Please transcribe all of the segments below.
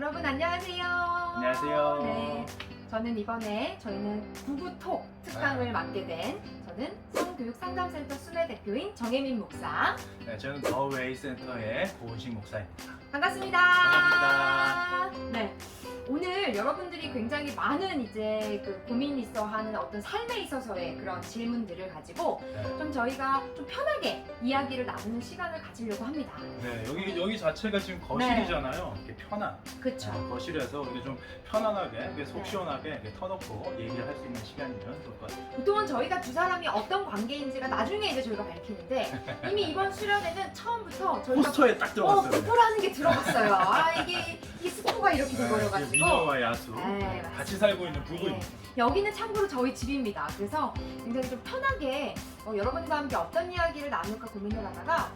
여러분 안녕하세요. 안녕하세요. 네, 저는 이번에 저희는 부부톡 특강을 맡게 된 저는 성교육상담센터 순회 대표인 정혜민 목사. 네, 저는 더웨이 센터의 고은식 목사입니다. 반갑습니다. 반갑습니다. 네. 오늘 여러분들이 굉장히 많은 이제 그 고민이 있어 하는 어떤 삶에 있어서의 그런 질문들을 가지고 네, 좀 저희가 좀 편하게 이야기를 나누는 시간을 가지려고 합니다. 네, 여기 자체가 지금 거실이잖아요. 이렇게 편한. 그렇죠. 거실에서 우리 좀 편안하게, 이렇게 속 시원하게 이렇게 터놓고 얘기를 할 수 있는 시간이면 좋을 것 같아요. 보통은 저희가 두 사람이 어떤 관계인지가 나중에 이제 저희가 밝히는데 이미 이번 수련회는 처음부터 저희가 포스터에 딱 들어갔어요. 부부라는 게 들어갔어요. 아 이게 스포가 이렇게 돼버려가지고 미녀와 야수. 네, 맞습니다. 같이 살고 있는 부부입니다. 여기는 참고로 저희 집입니다. 그래서 굉장히 좀 편하게 여러분과 함께 어떤 이야기를 나눌까 고민을 하다가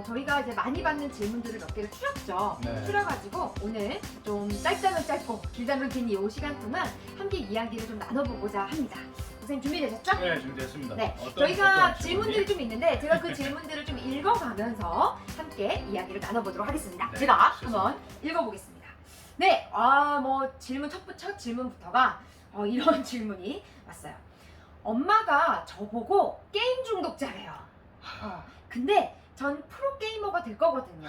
저희가 이제 많이 받는 질문들을 몇 개를 추렸죠. 네. 추려가지고 오늘 좀 짧다면 짧고 길다면 긴 이 시간 동안 함께 이야기를 좀 나눠보고자 합니다. 선생님 준비되셨죠? 네, 준비됐습니다. 네, 어떤 저희가 질문이? 질문들이 좀 있는데 제가 그 질문들을 좀 읽어가면서 함께 이야기를 나눠보도록 하겠습니다. 네, 제가 좋습니다. 한번 읽어보겠습니다. 네, 뭐 첫 질문부터가 이런 질문이 왔어요. 엄마가 저보고 게임 중독자래요. 근데 전 프로게이머가 될 거거든요.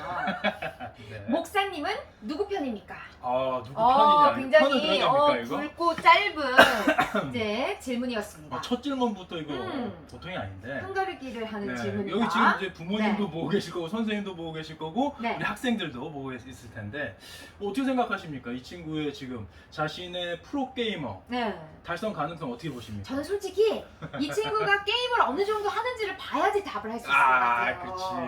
네. 목사님은 누구 편입니까? 누구 편이냐? 굉장히 편을 들어갑니까, 굵고 짧은 이제 질문이었습니다. 첫 질문부터 이거 음. 보통이 아닌데. 한가르기를 하는 네, 질문이다. 여기 지금 이제 부모님도 네. 보고 계실 거고 선생님도 보고 계실 거고 네. 우리 학생들도 보고 있을 텐데 어떻게 생각하십니까? 이 친구의 지금 자신의 프로게이머 네. 달성 가능성 어떻게 보십니까? 저는 솔직히 이 친구가 게임을 어느 정도 하는지를 봐야지 답을 할 수 있을 것 같아요. 그렇지.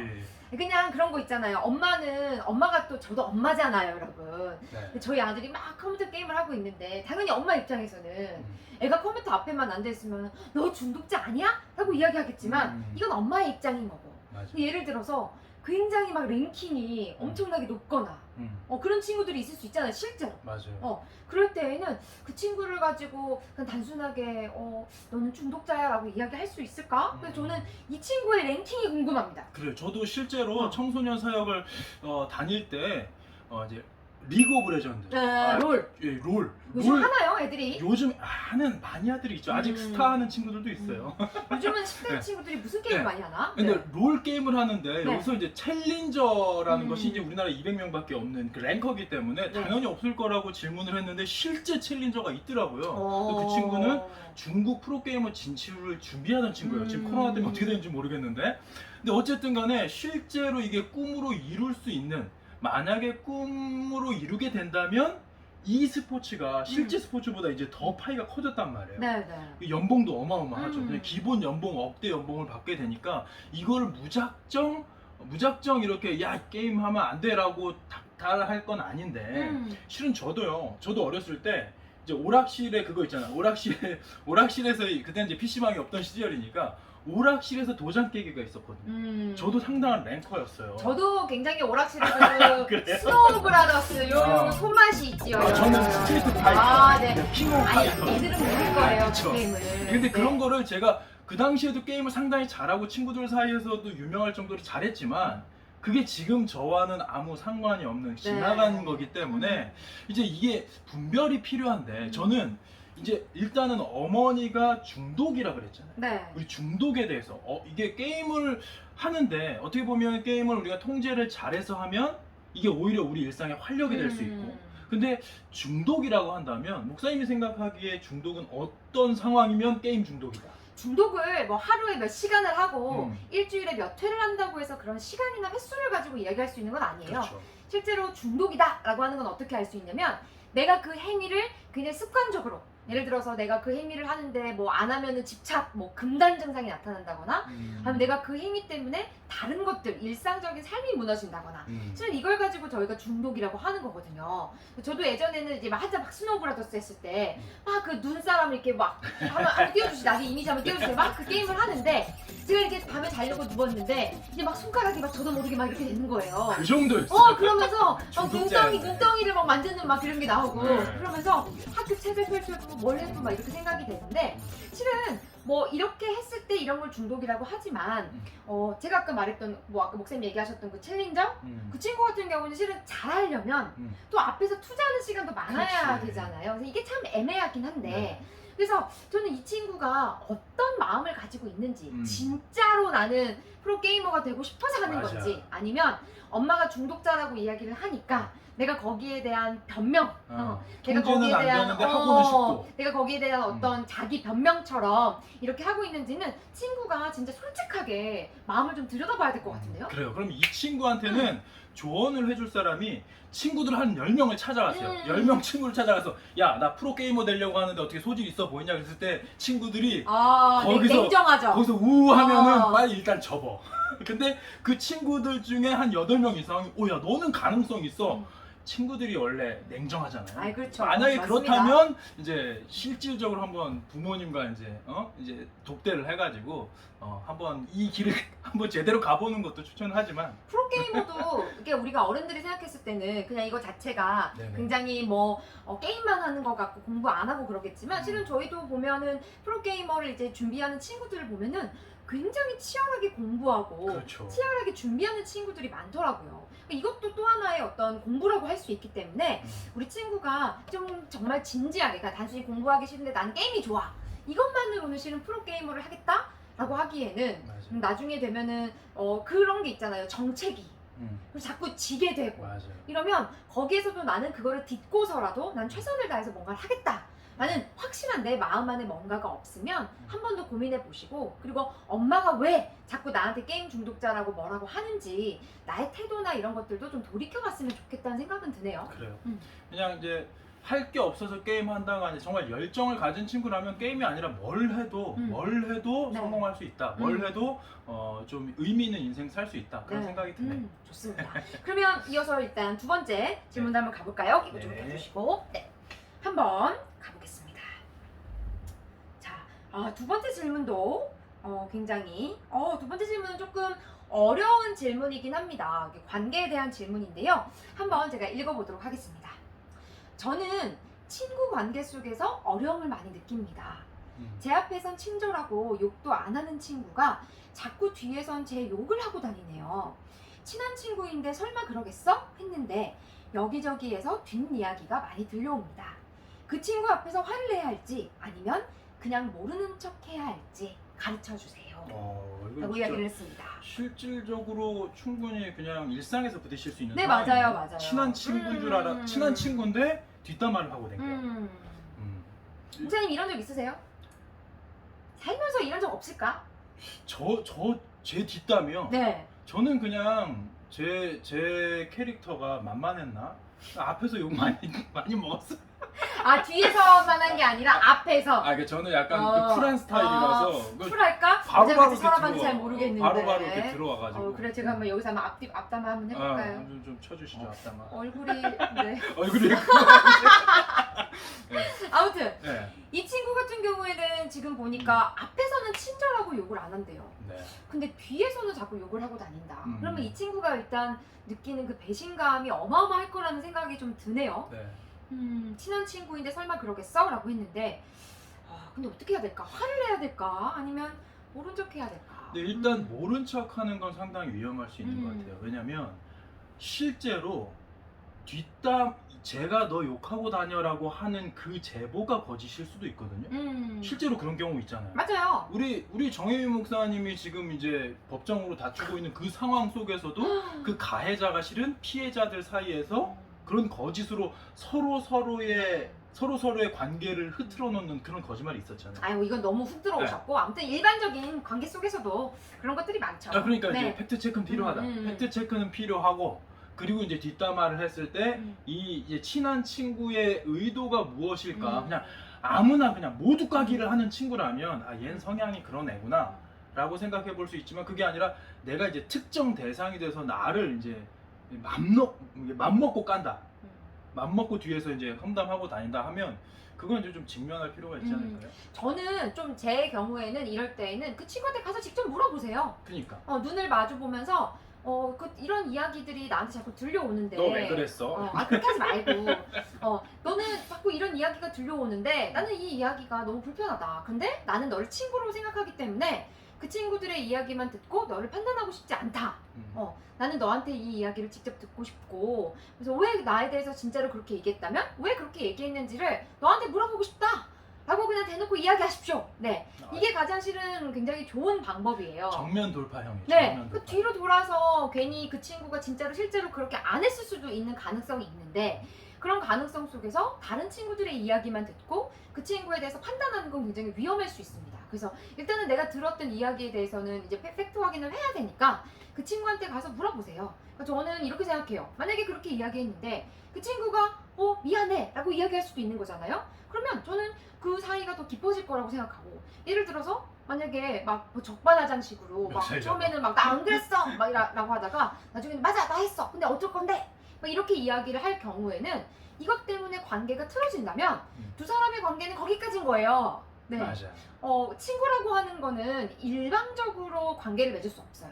그냥 그런 거 있잖아요. 엄마가 또 저도 엄마잖아요, 여러분. 네. 근데 저희 아들이 막 컴퓨터 게임을 하고 있는데 당연히 엄마 입장에서는 음. 애가 컴퓨터 앞에만 앉아 있으면 너 중독자 아니야? 라고 이야기하겠지만 이건 엄마의 입장인 거고. 맞아. 근데 예를 들어서 굉장히 막 랭킹이 엄청나게 높거나 그런 친구들이 있을 수 있잖아요, 실제로. 맞아요. 그럴 때에는 그 친구를 가지고 그냥 단순하게 너는 중독자야 라고 이야기할 수 있을까? 그래서 저는 이 친구의 랭킹이 궁금합니다. 그래요. 저도 실제로 어. 청소년 사역을 다닐 때 이제 리그 오브 레전드, 롤. 예, 롤. 요즘 롤 하나요, 애들이? 요즘 하는 마니아들이 있죠. 아직 스타 하는 친구들도 있어요. 요즘은 10대 네. 친구들이 무슨 게임을 네. 많이 하나? 근데 네. 롤 게임을 하는데 네. 여기서 이제 챌린저라는 음. 것이 이제 우리나라 200명밖에 없는 그 랭커기 때문에 네. 당연히 없을 거라고 질문을 했는데 실제 챌린저가 있더라고요. 어. 그 친구는 중국 프로게이머 진출을 준비하던 친구예요. 지금 코로나 때문에 어떻게 되는지 모르겠는데. 근데 어쨌든 간에 실제로 이게 꿈으로 이룰 수 있는, 만약에 꿈으로 이루게 된다면 이 스포츠가 실제 스포츠보다 이제 더 파이가 커졌단 말이에요. 네. 연봉도 어마어마하죠. 음. 그냥 기본 연봉, 억대 연봉을 받게 되니까 이거를 무작정 이렇게 야 게임 하면 안 돼라고 할 건 아닌데 실은 저도 어렸을 때 이제 오락실에 그거 있잖아. 오락실에서 그때 이제 PC방이 없던 시절이니까 오락실에서 도장 깨기가 있었거든요. 저도 상당한 랭커였어요. 저도 굉장히 오락실에서 그래요? 스노우 브라더스 요 손맛이 있지요. 저는 스트리트 파이터, 네. 킹 오브 아니 파이터. 애들은 모를 거예요, 그쵸. 그 게임을. 근데 그런 네. 거를 제가 그 당시에도 게임을 상당히 잘하고 친구들 사이에서도 유명할 정도로 잘했지만 그게 지금 저와는 아무 상관이 없는 지나간 거기 때문에 이제 이게 분별이 필요한데 저는 이제 일단은 어머니가 중독이라 그랬잖아요. 네. 우리 중독에 대해서 이게 게임을 하는데 어떻게 보면 게임을 우리가 통제를 잘해서 하면 이게 오히려 우리 일상의 활력이 될 수 있고 근데 중독이라고 한다면 목사님이 생각하기에 중독은 어떤 상황이면 게임 중독이다? 중독을 뭐 하루에 몇 시간을 하고 음. 일주일에 몇 회를 한다고 해서 그런 시간이나 횟수를 가지고 이야기할 수 있는 건 아니에요. 그렇죠. 실제로 중독이다 라고 하는 건 어떻게 알 수 있냐면 내가 그 행위를 그냥 습관적으로 예를 들어서 내가 그 행위를 하는데 뭐 안 하면은 집착, 뭐 금단 증상이 나타난다거나 아니면 내가 그 행위 때문에 다른 것들, 일상적인 삶이 무너진다거나 실은 이걸 가지고 저희가 중독이라고 하는 거거든요. 저도 예전에는 이제 막 한참 막 스노우 브라더스 했을 때 막 그 눈사람 이렇게 막 한번 띄워주시 나게 이미지 한번 띄워주세요. 막 그 게임을 하는데 제가 이렇게 밤에 자려고 누웠는데 이제 막 손가락이 막 저도 모르게 막 이렇게 되는 거예요. 그 정도였어요. 그러면서 중독자였네. 눈덩이를 막 만지는 듣는 막 그런 게 나오고 네. 그러면서 학교 책을 펼쳐도 뭘 해도 막 이렇게 생각이 되는데 실은 뭐 이렇게 했을 때 이런 걸 중독이라고 하지만 제가 아까 말했던 뭐 아까 목사님 얘기하셨던 그 챌린저 그 친구 같은 경우는 실은 잘하려면 또 앞에서 투자하는 시간도 많아야 그치. 되잖아요. 그래서 이게 참 애매하긴 한데 네. 그래서 저는 이 친구가 어떤 마음을 가지고 있는지 음. 진짜로 나는 프로게이머가 되고 싶어서 하는 맞아. 건지 아니면 엄마가 중독자라고 이야기를 하니까 내가 거기에 대한 변명 내가 통제는 거기에 안 대한 되는데 하고는 싶고. 내가 거기에 대한 어떤 자기 변명처럼 이렇게 하고 있는지는 친구가 진짜 솔직하게 마음을 좀 들여다봐야 될 것 같은데요? 그래요. 그럼 이 친구한테는 조언을 해줄 사람이 친구들 한 10명을 찾아갔어요. 10명 친구를 찾아가서 야, 나 프로게이머 되려고 하는데 어떻게 소질 있어 보이냐 그랬을 때 친구들이 거기서- 냉정하죠. 거기서 우하면은 빨리 일단 접어. 근데 그 친구들 중에 한 8명 이상이 야, 너는 가능성 있어. 친구들이 원래 냉정하잖아요. 아이, 그렇죠. 만약에 맞습니다. 그렇다면 이제 실질적으로 한번 부모님과 이제 독대를 해가지고 한번 이 길을 한번 제대로 가보는 것도 추천을 하지만 프로게이머도 이게 우리가 어른들이 생각했을 때는 그냥 이거 자체가 네네. 굉장히 게임만 하는 것 같고 공부 안 하고 그러겠지만 실은 저희도 보면은 프로게이머를 이제 준비하는 친구들을 보면은 굉장히 치열하게 공부하고 그렇죠. 치열하게 준비하는 친구들이 많더라고요. 이것도 또 하나의 어떤 공부라고 할 수 있기 때문에 우리 친구가 좀 정말 진지하게 그러니까 단순히 공부하기 싫은데 나는 게임이 좋아 이것만으로는 실은 프로게이머를 하겠다라고 하기에는 맞아요. 나중에 되면은 그런 게 있잖아요. 정체기. 그리고 자꾸 지게 되고 맞아요. 이러면 거기에서도 나는 그거를 딛고서라도 난 최선을 다해서 뭔가를 하겠다. 나는 확실한 내 마음 안에 뭔가가 없으면 한 번 더 고민해 보시고 그리고 엄마가 왜 자꾸 나한테 게임 중독자라고 뭐라고 하는지 나의 태도나 이런 것들도 좀 돌이켜 봤으면 좋겠다는 생각은 드네요. 그래요. 음. 그냥 이제 할 게 없어서 게임 한다가 아니라 정말 열정을 가진 친구라면 게임이 아니라 뭘 해도 네. 성공할 수 있다. 뭘 해도 좀 의미 있는 인생 살 수 있다. 그런 네. 생각이 드네요. 좋습니다. 그러면 이어서 일단 두 번째 질문 한번 가볼까요? 이거 좀 네. 펴주시고 한번 가보겠습니다. 자, 두 번째 질문도 굉장히 두 번째 질문은 조금 어려운 질문이긴 합니다. 이게 관계에 대한 질문인데요. 한번 제가 읽어보도록 하겠습니다. 저는 친구 관계 속에서 어려움을 많이 느낍니다. 제 앞에선 친절하고 욕도 안 하는 친구가 자꾸 뒤에선 제 욕을 하고 다니네요. 친한 친구인데 설마 그러겠어? 했는데 여기저기에서 뒷이야기가 많이 들려옵니다. 그 친구 앞에서 화를 내야 할지 아니면 그냥 모르는 척 해야 할지 가르쳐 주세요. 이거 라고 진짜 이야기를 했습니다. 실질적으로 충분히 그냥 일상에서 부딪힐 수 있는 네, 상황이에요. 맞아요. 친한 친구인 줄 알아. 친한 친구인데 뒷담화를 하고 댕겨요. 목사님 이런 적 있으세요? 살면서 이런 적 없을까? 제 뒷담이요. 네. 저는 그냥 제 캐릭터가 만만했나? 앞에서 욕 많이 먹었어. 뒤에서만 한 게 아니라 앞에서. 저는 약간 그 쿨한 스타일이라서 그걸 쿨할까? 바로바로 같이 이렇게 살아봤는지 들어와. 잘 모르겠는데. 바로바로 이렇게 들어와가지고. 그래 제가 한번 여기서 한번 앞담화 한번 해볼까요? 좀 쳐주시죠 앞담화. 얼굴이 네. 얼굴이 네. 아무튼 네. 이 친구 같은 경우에는 지금 보니까 앞에서는 친절하고 욕을 안 한대요. 네. 근데 뒤에서는 자꾸 욕을 하고 다닌다. 음. 그러면 이 친구가 일단 느끼는 그 배신감이 어마어마할 거라는 생각이 좀 드네요. 네. 친한 친구인데 설마 그러겠어? 라고 했는데 근데 어떻게 해야 될까? 화를 내야 될까? 아니면 모른 척 해야 될까? 근데 일단 모른 척하는 건 상당히 위험할 수 있는 것 음. 같아요. 왜냐면 실제로 제가 너 욕하고 다녀라고 하는 그 제보가 거짓일 수도 있거든요. 실제로 그런 경우 있잖아요. 맞아요. 우리 정혜민 목사님이 지금 이제 법정으로 다투고 있는 그 상황 속에서도 그 가해자가 실은 피해자들 사이에서 그런 거짓으로 서로의 관계를 흐트러 놓는 그런 거짓말이 있었잖아요. 아유 이건 너무 훅 들어오셨고 아무튼 일반적인 관계 속에서도 그런 것들이 많죠. 그러니까 네. 이제 팩트 체크는 필요하다. 팩트 체크는 필요하고 그리고 이제 뒷담화를 했을 때 이 이제 친한 친구의 의도가 무엇일까? 그냥 아무나 그냥 모두 까기를 하는 친구라면 얘는 성향이 그런 애구나 라고 생각해 볼 수 있지만 그게 아니라 내가 이제 특정 대상이 돼서 나를 이제 맘먹고 깐다. 맘먹고 뒤에서 이제 험담하고 다닌다 하면 그건 이제 좀 직면할 필요가 있지 않을까요? 저는 좀 제 경우에는 이럴 때에는 그 친구한테 가서 직접 물어보세요. 그러니까 눈을 마주 보면서 이런 이야기들이 나한테 자꾸 들려오는데 너 왜 그랬어? 그렇게 하지 말고 이야기가 들려오는데 나는 이 이야기가 너무 불편하다. 근데 나는 너를 친구로 생각하기 때문에 그 친구들의 이야기만 듣고 너를 판단하고 싶지 않다. 나는 너한테 이 이야기를 직접 듣고 싶고, 그래서 왜 나에 대해서 진짜로 그렇게 얘기했다면 왜 그렇게 얘기했는지를 너한테 물어보고 싶다 라고 그냥 대놓고 이야기하십시오. 네, 이게 가장 실은 굉장히 좋은 방법이에요. 정면 돌파형이죠. 네, 정면 그 돌파. 뒤로 돌아서 괜히 그 친구가 진짜로 실제로 그렇게 안 했을 수도 있는 가능성이 있는데, 그런 가능성 속에서 다른 친구들의 이야기만 듣고 그 친구에 대해서 판단하는 건 굉장히 위험할 수 있습니다. 그래서 일단은 내가 들었던 이야기에 대해서는 이제 팩트 확인을 해야 되니까 그 친구한테 가서 물어보세요. 그러니까 저는 이렇게 생각해요. 만약에 그렇게 이야기했는데 그 친구가 미안해 라고 이야기할 수도 있는 거잖아요. 그러면 저는 그 사이가 더 깊어질 거라고 생각하고, 예를 들어서 만약에 막뭐 적반하장식으로 막 멱살 잡아. 처음에는 막 나 안 그랬어 막 라고 하다가 나중에는 맞아 나 했어 근데 어쩔 건데 막 이렇게 이야기를 할 경우에는 이것 때문에 관계가 틀어진다면 두 사람의 관계는 거기까지인 거예요. 네. 맞아. 친구라고 하는 거는 일방적으로 관계를 맺을 수 없어요.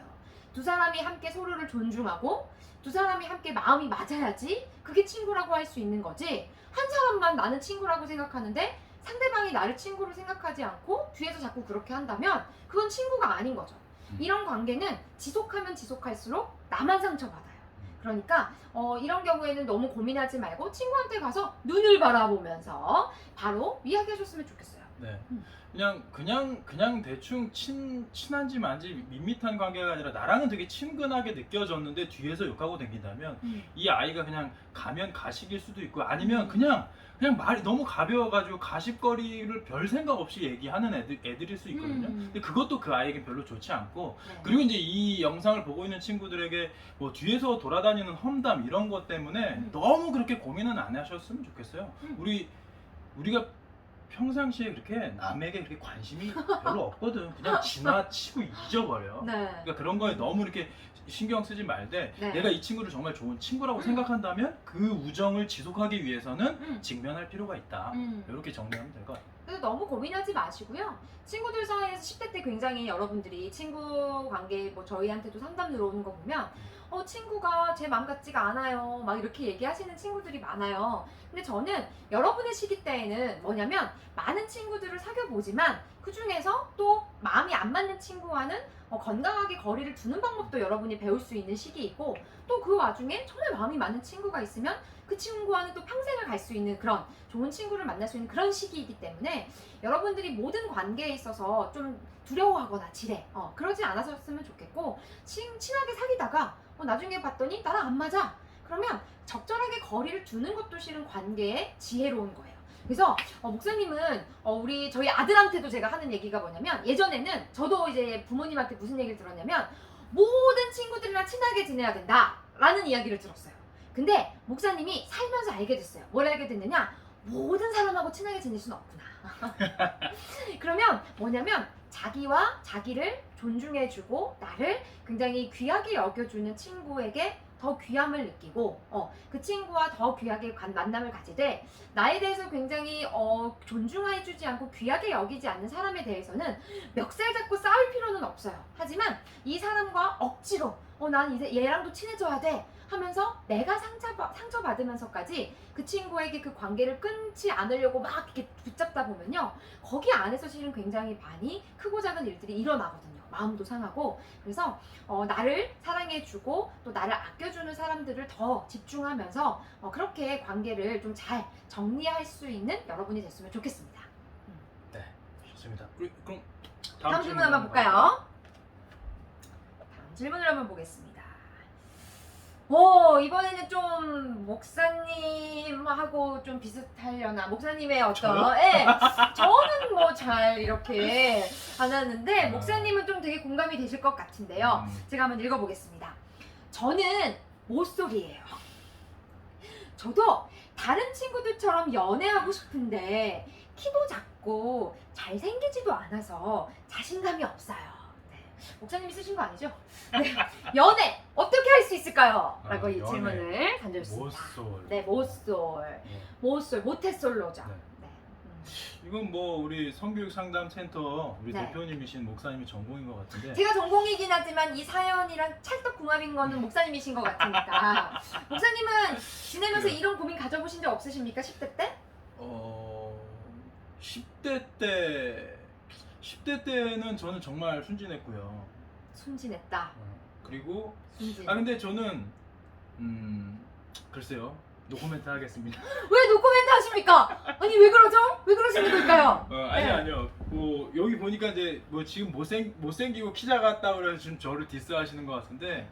두 사람이 함께 서로를 존중하고 두 사람이 함께 마음이 맞아야지 그게 친구라고 할 수 있는 거지, 한 사람만 나는 친구라고 생각하는데 상대방이 나를 친구로 생각하지 않고 뒤에서 자꾸 그렇게 한다면 그건 친구가 아닌 거죠. 이런 관계는 지속하면 지속할수록 나만 상처받아요. 그러니까 이런 경우에는 너무 고민하지 말고 친구한테 가서 눈을 바라보면서 바로 이야기하셨으면 좋겠어요. 네. 그냥 대충 친한지 만지 밋밋한 관계가 아니라 나랑은 되게 친근하게 느껴졌는데 뒤에서 욕하고 다닌다면 이 아이가 그냥 가면 가식일 수도 있고, 아니면 그냥 말이 너무 가벼워가지고 가식거리를 별 생각 없이 얘기하는 애들일 수 있거든요. 근데 그것도 그 아이에게 별로 좋지 않고, 네. 그리고 이제 이 영상을 보고 있는 친구들에게 뭐 뒤에서 돌아다니는 험담 이런 것 때문에 너무 그렇게 고민은 안 하셨으면 좋겠어요. 우리가 평상시에 그렇게 남에게 그렇게 관심이 별로 없거든. 그냥 지나치고 잊어버려. 네. 그러니까 그런 거에 너무 이렇게 신경 쓰지 말되, 네. 내가 이 친구를 정말 좋은 친구라고 생각한다면 그 우정을 지속하기 위해서는 직면할 필요가 있다. 이렇게 정리하면 될 것 같아요. 그래서 너무 고민하지 마시고요. 친구들 사이에서 10대 때 굉장히 여러분들이 친구 관계 뭐 저희한테도 상담 들어오는 거 보면 친구가 제 마음 같지가 않아요 막 이렇게 얘기하시는 친구들이 많아요. 근데 저는 여러분의 시기 때에는 뭐냐면 많은 친구들을 사귀어보지만 그 중에서 또 마음이 안 맞는 친구와는 건강하게 거리를 두는 방법도 여러분이 배울 수 있는 시기이고, 또 그 와중에 정말 마음이 맞는 친구가 있으면 그 친구와는 또 평생을 갈 수 있는 그런 좋은 친구를 만날 수 있는 그런 시기이기 때문에 여러분들이 모든 관계에 있어서 좀 두려워하거나 지레 그러지 않았으면 좋겠고, 친하게 사귀다가 나중에 봤더니 나랑 안 맞아 그러면 적절하게 거리를 두는 것도 실은 관계의 지혜로운 거예요. 그래서 목사님은 저희 아들한테도 제가 하는 얘기가 뭐냐면, 예전에는 저도 이제 부모님한테 무슨 얘기를 들었냐면 모든 친구들이랑 친하게 지내야 된다 라는 이야기를 들었어요. 근데 목사님이 살면서 알게 됐어요. 뭘 알게 됐느냐, 모든 사람하고 친하게 지낼 수는 없구나. 그러면 뭐냐면 자기와 자기를 존중해주고 나를 굉장히 귀하게 여겨주는 친구에게 더 귀함을 느끼고 그 친구와 더 귀하게 만남을 가지되, 나에 대해서 굉장히 존중해주지 않고 귀하게 여기지 않는 사람에 대해서는 멱살 잡고 싸울 필요는 없어요. 하지만 이 사람과 억지로 난 이제 얘랑도 친해져야 돼 하면서 내가 상처받으면서까지 그 친구에게 그 관계를 끊지 않으려고 막 이렇게 붙잡다 보면요, 거기 안에서 실은 굉장히 많이 크고 작은 일들이 일어나거든요. 마음도 상하고. 그래서 나를 사랑해주고 또 나를 아껴주는 사람들을 더 집중하면서 그렇게 관계를 좀 잘 정리할 수 있는 여러분이 됐으면 좋겠습니다. 네, 좋습니다. 그럼 다음 질문 한번 볼까요? 다음 질문을 한번 보겠습니다. 이번에는 좀 목사님하고 좀 비슷하려나, 목사님의 어떤 저요? 저는 뭐 잘 이렇게 안 하는데 목사님은 좀 되게 공감이 되실 것 같은데요. 제가 한번 읽어보겠습니다. 저는 모쏠이에요. 저도 다른 친구들처럼 연애하고 싶은데 키도 작고 잘생기지도 않아서 자신감이 없어요. 목사님이 쓰신 거 아니죠? 네. 연애 어떻게 할 수 있을까요? 라고 이 연애. 질문을 던져주셨습니다. 모쏠. 네, 모쏠, 모태솔로죠. 네. 네. 이건 뭐 우리 성교육 상담센터 우리 네. 대표님이신 목사님이 전공인 것 같은데. 제가 전공이긴 하지만 이 사연이랑 찰떡궁합인 거는 목사님이신 것 같으니까. 목사님은 지내면서 그래요. 이런 고민 가져보신 적 없으십니까? 10대 때? 10대 때는 저는 정말 순진했고요. 순진했다. 그리고 순진. 근데 저는 글쎄요. 노코멘트 하겠습니다. 왜 노코멘트 하십니까? 아니 왜 그러죠? 왜 그러시는 걸까요? 아니요. 뭐 여기 보니까 이제 뭐 지금 못생기고 키 작았다 그래서 지금 저를 디스하시는 것 같은데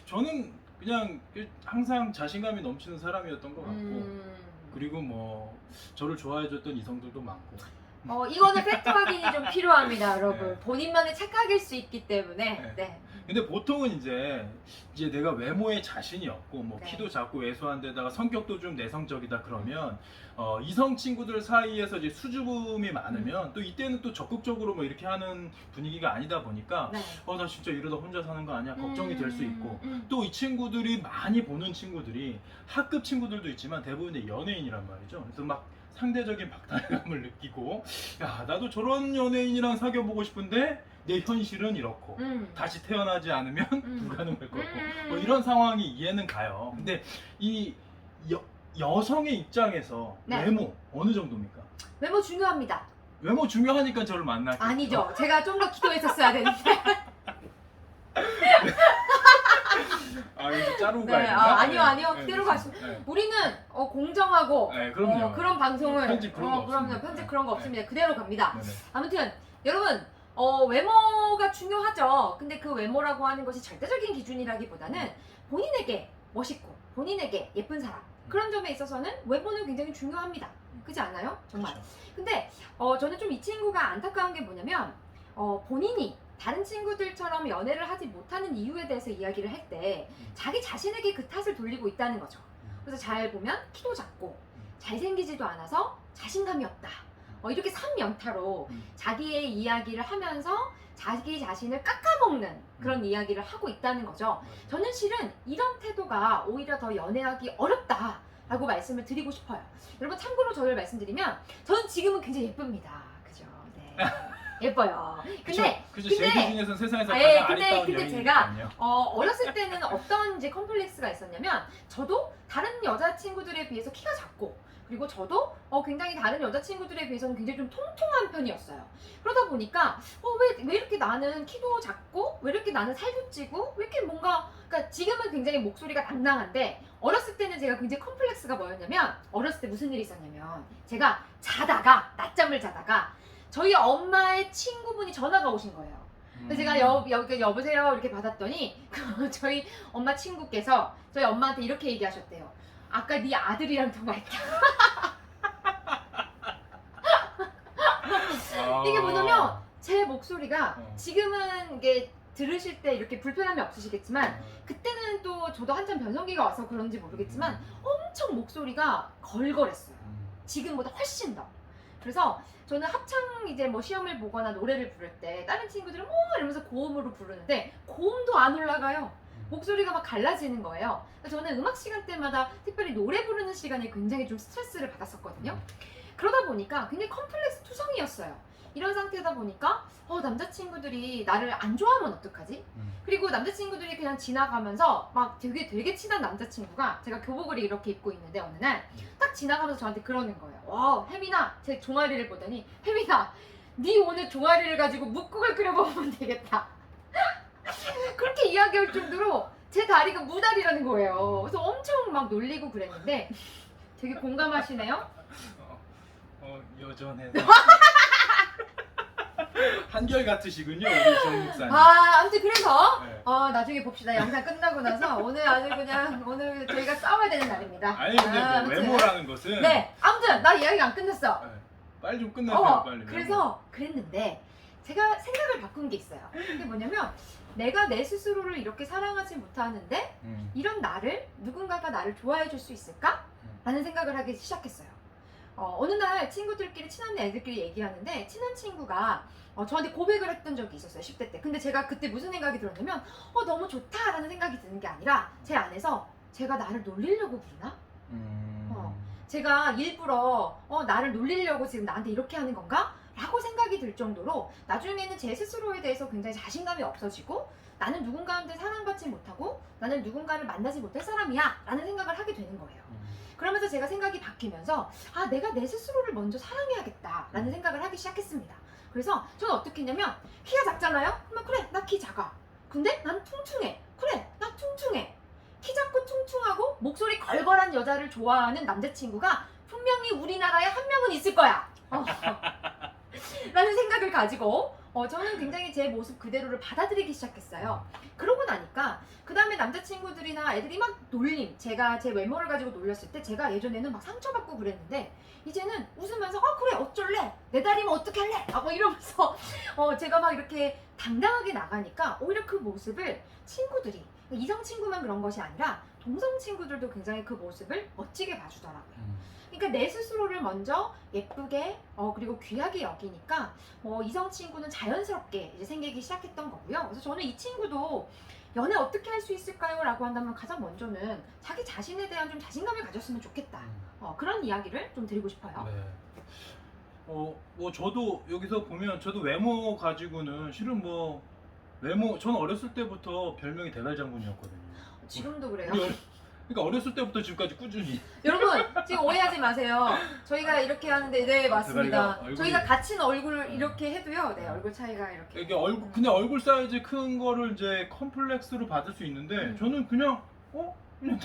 저는 그냥 항상 자신감이 넘치는 사람이었던 것 같고 그리고 뭐 저를 좋아해줬던 이성들도 많고. 이거는 팩트 확인이 좀 필요합니다, 여러분. 네. 본인만의 착각일 수 있기 때문에. 네. 네. 근데 보통은 이제 내가 외모에 자신이 없고 뭐 네. 키도 작고 왜소한데다가 성격도 좀 내성적이다 그러면 이성 친구들 사이에서 이제 수줍음이 많으면 또 이때는 또 적극적으로 뭐 이렇게 하는 분위기가 아니다 보니까 네. 나 진짜 이러다 혼자 사는 거 아니야 걱정이 될 수 있고 음. 또 이 친구들이 많이 보는 친구들이 학급 친구들도 있지만 대부분 이제 연예인이란 말이죠. 그래서 막 상대적인 박탈감을 느끼고 야 나도 저런 연예인이랑 사귀어보고 싶은데 내 현실은 이렇고 다시 태어나지 않으면 불가능할 거고 뭐 이런 상황이 이해는 가요. 근데 이 여성의 입장에서 네. 외모 어느 정도입니까? 외모 중요합니다. 외모 중요하니까 저를 만났겠죠. 아니죠. 제가 좀 더 기도했었어야 되는데. 이거 자르고 네, 가야 되나? 아니요. 그대로 가시고. 네. 우리는 공정하고 네, 그럼요. 그런 방송을 편집 그런 거 그럼요. 없습니다. 편집 그런 거 네. 없습니다. 그대로 갑니다. 네네. 아무튼 여러분 외모가 중요하죠. 근데 그 외모라고 하는 것이 절대적인 기준이라기보다는 본인에게 멋있고 본인에게 예쁜 사람 그런 점에 있어서는 외모는 굉장히 중요합니다. 그렇지 않아요? 정말. 그렇죠. 근데 저는 좀 이 친구가 안타까운 게 뭐냐면 본인이 다른 친구들처럼 연애를 하지 못하는 이유에 대해서 이야기를 할 때 자기 자신에게 그 탓을 돌리고 있다는 거죠. 그래서 잘 보면 키도 작고 잘생기지도 않아서 자신감이 없다. 이렇게 3연타로 자기의 이야기를 하면서 자기 자신을 깎아먹는 그런 이야기를 하고 있다는 거죠. 저는 실은 이런 태도가 오히려 더 연애하기 어렵다라고 말씀을 드리고 싶어요. 여러분 참고로 저를 말씀드리면 저는 지금은 굉장히 예쁩니다. 그죠? 네. 예뻐요. 근데 그죠. 제 기준에서는 세상에서 예, 가장 근데 아리따운 제가 여인이거든요. 어렸을 때는 어떤 이제 컴플렉스가 있었냐면 저도 다른 여자친구들에 비해서 키가 작고 그리고 저도 굉장히 다른 여자친구들에 비해서는 굉장히 좀 통통한 편이었어요. 그러다 보니까 왜 이렇게 나는 키도 작고 왜 이렇게 나는 살도 찌고 왜 이렇게 뭔가 그러니까 지금은 굉장히 목소리가 당당한데 어렸을 때는 제가 굉장히 컴플렉스가 뭐였냐면 어렸을 때 무슨 일이 있었냐면 제가 자다가 낮잠을 자다가 저희 엄마의 친구분이 전화가 오신 거예요. 그래서 제가 여보세요 이렇게 받았더니 저희 엄마 친구께서 저희 엄마한테 이렇게 얘기하셨대요. 아까 네 아들이랑 통화했다. 이게 뭐냐면 제 목소리가 지금은 이게 들으실 때 이렇게 불편함이 없으시겠지만 그때는 또 저도 한참 변성기가 와서 그런지 모르겠지만 엄청 목소리가 걸걸했어요. 지금보다 훨씬 더. 그래서 저는 합창 이제 뭐 시험을 보거나 노래를 부를 때 다른 친구들은 이러면서 고음으로 부르는데 고음도 안 올라가요. 목소리가 막 갈라지는 거예요. 그래서 저는 음악 시간 때마다 특별히 노래 부르는 시간에 굉장히 좀 스트레스를 받았었거든요. 그러다 보니까 굉장히 컴플렉스 투성이었어요. 이런 상태다 보니까 남자친구들이 나를 안 좋아하면 어떡하지? 그리고 남자친구들이 그냥 지나가면서 막 되게 친한 남자친구가 제가 교복을 이렇게 입고 있는데 어느 날 딱 지나가면서 저한테 그러는 거예요. 와 혜민아 제 종아리를 보더니 혜민아 네 오늘 종아리를 가지고 묵국을 끓여 먹으면 되겠다. 그렇게 이야기할 정도로 제 다리가 무다리라는 거예요. 그래서 엄청 막 놀리고 그랬는데 되게 공감하시네요? 여전해서 한결 같으시군요 우리 정 목사님. 아무튼 그래서 네. 나중에 봅시다. 영상 끝나고 나서 오늘 아주 그냥 오늘 저희가 싸워야 되는 날입니다. 아니 근데 뭐 아무튼. 외모라는 것은 네 아무튼 나 이야기가 안 끝났어. 빨리 좀 끝내세요 빨리. 그래서 그랬는데 제가 생각을 바꾼 게 있어요. 그게 뭐냐면 내가 내 스스로를 이렇게 사랑하지 못하는데 이런 나를 누군가가 나를 좋아해 줄 수 있을까? 라는 생각을 하기 시작했어요. 어느 날 친구들끼리 친한 애들끼리 얘기하는데 친한 친구가 저한테 고백을 했던 적이 있었어요. 10대 때. 근데 제가 그때 무슨 생각이 들었냐면 너무 좋다라는 생각이 드는 게 아니라 제 안에서 제가 나를 놀리려고 부르나? 제가 일부러 나를 놀리려고 지금 나한테 이렇게 하는 건가? 라고 생각이 들 정도로 나중에는 제 스스로에 대해서 굉장히 자신감이 없어지고 나는 누군가한테 사랑받지 못하고 나는 누군가를 만나지 못할 사람이야 라는 생각을 하게 되는 거예요. 그러면서 제가 생각이 바뀌면서 아 내가 내 스스로를 먼저 사랑해야겠다라는 생각을 하기 시작했습니다. 그래서 저는 어떻게 했냐면 키가 작잖아요? 그러면 그래 나 키 작아. 근데 난 퉁퉁해. 그래 나 퉁퉁해. 키 작고 퉁퉁하고 목소리 걸걸한 여자를 좋아하는 남자친구가 분명히 우리나라에 한 명은 있을 거야. 라는 생각을 가지고 저는 굉장히 제 모습 그대로를 받아들이기 시작했어요. 그러고 나니까 그 다음에 남자친구들이나 애들이 막 놀림, 제가 제 외모를 가지고 놀렸을 때 제가 예전에는 막 상처받고 그랬는데 이제는 웃으면서 그래 어쩔래? 내 다리면 어떻게 할래? 막 이러면서 제가 막 이렇게 당당하게 나가니까 오히려 그 모습을 친구들이 이성 친구만 그런 것이 아니라 동성 친구들도 굉장히 그 모습을 멋지게 봐주더라고요. 그러니까 내 스스로를 먼저 예쁘게 그리고 귀하게 여기니까 이성 친구는 자연스럽게 이제 생기기 시작했던 거고요. 그래서 저는 이 친구도 연애 어떻게 할 수 있을까요? 라고 한다면 가장 먼저는 자기 자신에 대한 좀 자신감을 가졌으면 좋겠다. 그런 이야기를 좀 드리고 싶어요. 네. 뭐 저도 여기서 보면 저도 외모 가지고는 실은 뭐 외모 저는 어렸을 때부터 별명이 대갈장군이었거든요. 지금도 그래요. 그러니까 어렸을 때부터 지금까지 꾸준히. 여러분 지금 오해하지 마세요. 저희가 이렇게 하는데 네 맞습니다. 얼굴이- 저희가 같은 얼굴을 이렇게 해도요. 네 얼굴 차이가 이렇게. 이게 얼굴 그냥 얼굴 사이즈 큰 거를 이제 컴플렉스로 받을 수 있는데 저는 그냥 그냥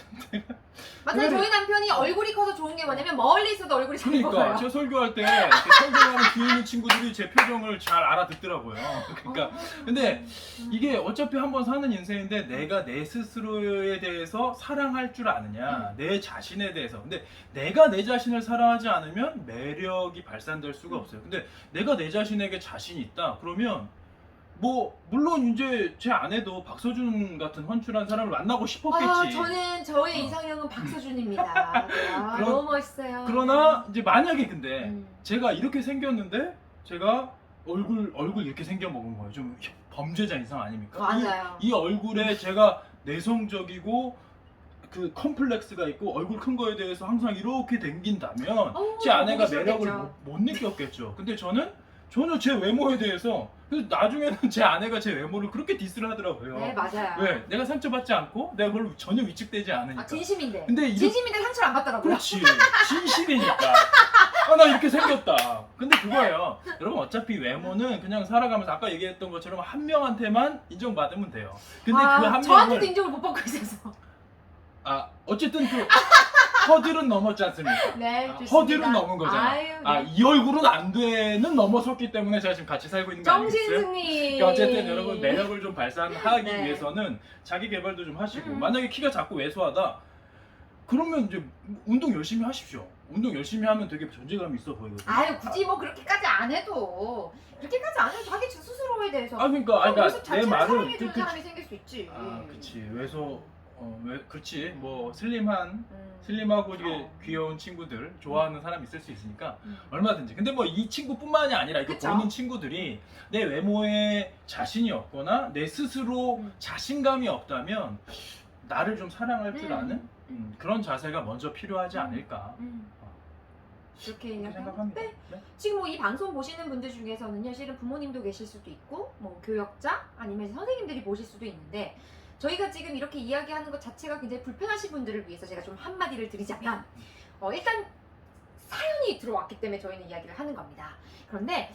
맞아요. 저희 남편이 얼굴이 커서 좋은 게 뭐냐면 멀리 있어도 얼굴이 잘 그러니까 보여요. 제가 설교할 때 이렇게 설교하는 뒤에 있는 친구들이 제 표정을 잘 알아듣더라고요. 그러니까 근데 이게 어차피 한번 사는 인생인데 내가 내 스스로에 대해서 사랑할 줄 아느냐 내 자신에 대해서 근데 내가 내 자신을 사랑하지 않으면 매력이 발산될 수가 없어요. 근데 내가 내 자신에게 자신이 있다 그러면 뭐 물론 이제 제 아내도 박서준 같은 훤칠한 사람을 만나고 싶었겠지. 저는 저의 이상형은 박서준입니다. 너무 멋있어요. 그러나 이제 만약에 근데 음. 제가 이렇게 생겼는데 제가 얼굴 이렇게 생겨 먹은 거예요. 좀 범죄자 이상 아닙니까? 맞아요. 이 얼굴에 제가 내성적이고 그 컴플렉스가 있고 얼굴 큰 거에 대해서 항상 이렇게 댕긴다면 제 아내가 보기 매력을 싫겠죠. 못 느꼈겠죠. 근데 저는 전혀 제 외모에 대해서 그래서 나중에는 제 아내가 제 외모를 그렇게 디스를 하더라고요. 네 맞아요. 왜? 내가 상처받지 않고 내가 그걸 전혀 위축되지 않으니까. 진심인데. 근데 진심인데 상처를 안 받더라고요. 그렇지. 진실이니까. 나 이렇게 생겼다. 근데 그거예요. 여러분 어차피 외모는 그냥 살아가면서 아까 얘기했던 것처럼 한 명한테만 인정받으면 돼요. 근데 그 한 저한테도 명을 인정을 못 받고 있어서. 어쨌든 그 허들은 넘었지 않습니까? 네, 좋습니다. 허들은 넘은 거잖아. 아유, 네. 이 얼굴은 안 돼는 넘어섰기 때문에 제가 지금 같이 살고 있는 거 아니겠어요? 정신승리. 그러니까 어쨌든 여러분 매력을 좀 발산하기 네. 위해서는 자기 개발도 좀 하시고 만약에 키가 작고 왜소하다 그러면 이제 운동 열심히 하십시오. 운동 열심히 하면 되게 존재감이 있어 보이거든요. 굳이 뭐 그렇게까지 안 해도 그렇게까지 안 해도 자기 스스로에 대해서 그러니까 모습 내 자체를 말은 사랑해주는 사람이 생길 수 있지. 그치 왜소 그렇지 뭐 슬림하고 이게 귀여운 친구들 좋아하는 사람이 있을 수 있으니까 얼마든지. 근데 뭐 이 친구뿐만이 아니라 이거 그쵸? 보는 친구들이 내 외모에 자신이 없거나 내 스스로 자신감이 없다면 나를 좀 사랑할 줄 아는 그런 자세가 먼저 필요하지 않을까. 그렇게 그렇게 생각합니다. 생각합니다. 네. 네? 지금 뭐 이 방송 보시는 분들 중에서는요, 실은 부모님도 계실 수도 있고, 뭐 교역자 아니면 선생님들이 보실 수도 있는데, 저희가 지금 이렇게 이야기하는 것 자체가 굉장히 불편하신 분들을 위해서 제가 좀 한마디를 드리자면, 일단 사연이 들어왔기 때문에 저희는 이야기를 하는 겁니다. 그런데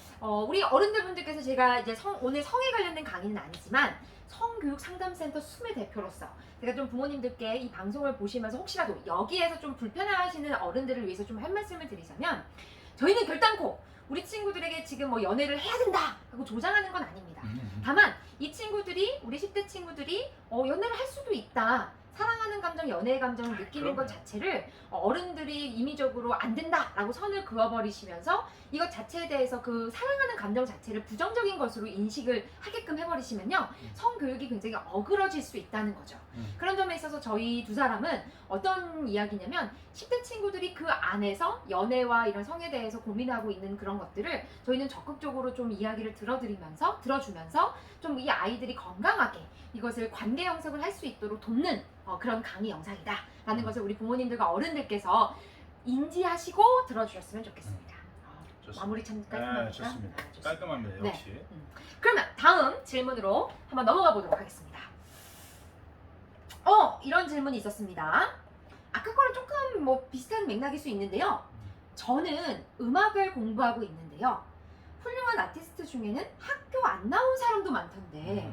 우리 어른들 분들께서 제가 이제 오늘 성에 관련된 강의는 아니지만 성교육 상담센터 수매 대표로서 제가 좀 부모님들께 이 방송을 보시면서 혹시라도 여기에서 좀 불편해하시는 어른들을 위해서 좀 한 말씀을 드리자면, 저희는 결단코 우리 친구들에게 지금 뭐 연애를 해야 된다 하고 조장하는 건 아닙니다. 다만 이 친구들이, 우리 10대 친구들이 연애를 할 수도 있다, 사랑하는 감정, 연애의 감정을 느끼는 것 자체를 어른들이 임의적으로 안 된다라고 선을 그어버리시면서 이것 자체에 대해서 그 사랑하는 감정 자체를 부정적인 것으로 인식을 하게끔 해버리시면요, 성교육이 굉장히 어그러질 수 있다는 거죠. 그런 점에 있어서 저희 두 사람은 어떤 이야기냐면, 10대 친구들이 그 안에서 연애와 이런 성에 대해서 고민하고 있는 그런 것들을 저희는 적극적으로 좀 이야기를 들어주면서 좀 이 아이들이 건강하게 이것을 관계 형성을 할 수 있도록 돕는 그런 강의 영상이다 라는 것을 우리 부모님들과 어른들께서 인지하시고 들어주셨으면 좋겠습니다. 마무리 참 깔끔합니다. 네, 좋습니다. 깔끔합니다. 네. 역시. 그러면 다음 질문으로 한번 넘어가 보도록 하겠습니다. 이런 질문이 있었습니다. 아까 거랑 조금 뭐 비슷한 맥락일 수 있는데요. 저는 음악을 공부하고 있는데요. 훌륭한 아티스트 중에는 학교 안 나온 사람도 많던데